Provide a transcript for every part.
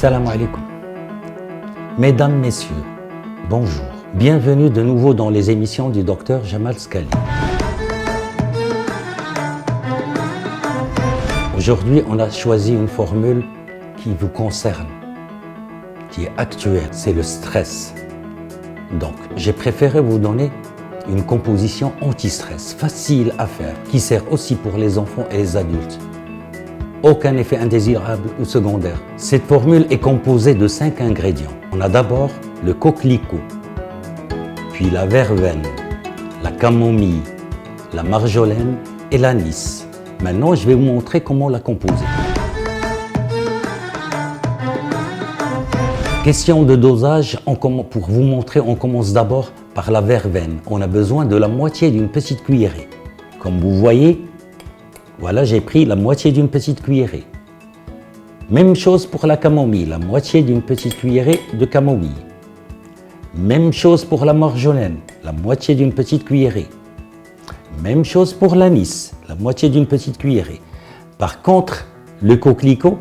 Salam alaikum. Mesdames, Messieurs, bonjour. Bienvenue de nouveau dans les émissions du Dr Jamal Skali. Aujourd'hui, on a choisi une formule qui vous concerne, qui est actuelle, c'est le stress. Donc, j'ai préféré vous donner une composition anti-stress, facile à faire, qui sert aussi pour les enfants et les adultes. Aucun effet indésirable ou secondaire. Cette formule est composée de 5 ingrédients. On a d'abord le coquelicot, puis la verveine, la camomille, la marjolaine et l'anis. Maintenant, je vais vous montrer comment la composer. Question de dosage, pour vous montrer, on commence d'abord par la verveine. On a besoin de la moitié d'une petite cuillerée. Comme vous voyez, voilà, j'ai pris la moitié d'une petite cuillerée. Même chose pour la camomille, la moitié d'une petite cuillerée de camomille. Même chose pour la marjolaine, la moitié d'une petite cuillerée. Même chose pour l'anis, la moitié d'une petite cuillerée. Par contre, le coquelicot,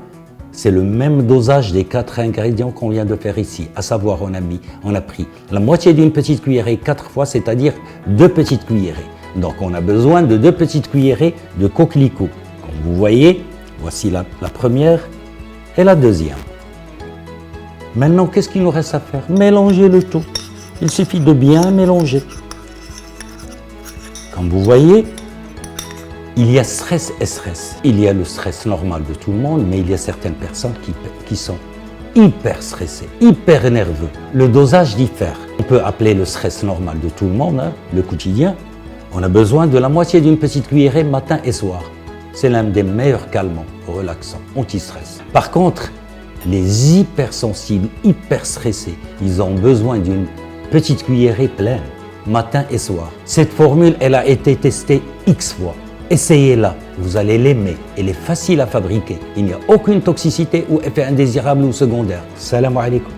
c'est le même dosage des 4 ingrédients qu'on vient de faire ici. À savoir, on a pris la moitié d'une petite cuillerée 4 fois, c'est-à-dire 2 petites cuillerées. Donc, on a besoin de 2 petites cuillerées de coquelicot. Comme vous voyez, voici la première et la deuxième. Maintenant, qu'est-ce qu'il nous reste à faire? Mélanger le tout. Il suffit de bien mélanger. Comme vous voyez, il y a stress et stress. Il y a le stress normal de tout le monde, mais il y a certaines personnes qui sont hyper stressées, hyper nerveux. Le dosage diffère. On peut appeler le stress normal de tout le monde, le quotidien. On a besoin de la moitié d'une petite cuillerée matin et soir. C'est l'un des meilleurs calmants, relaxants, anti-stress. Par contre, les hypersensibles, hyper stressés, ils ont besoin d'une petite cuillerée pleine, matin et soir. Cette formule, elle a été testée X fois. Essayez-la, vous allez l'aimer. Elle est facile à fabriquer. Il n'y a aucune toxicité ou effet indésirable ou secondaire. Salam alaikum.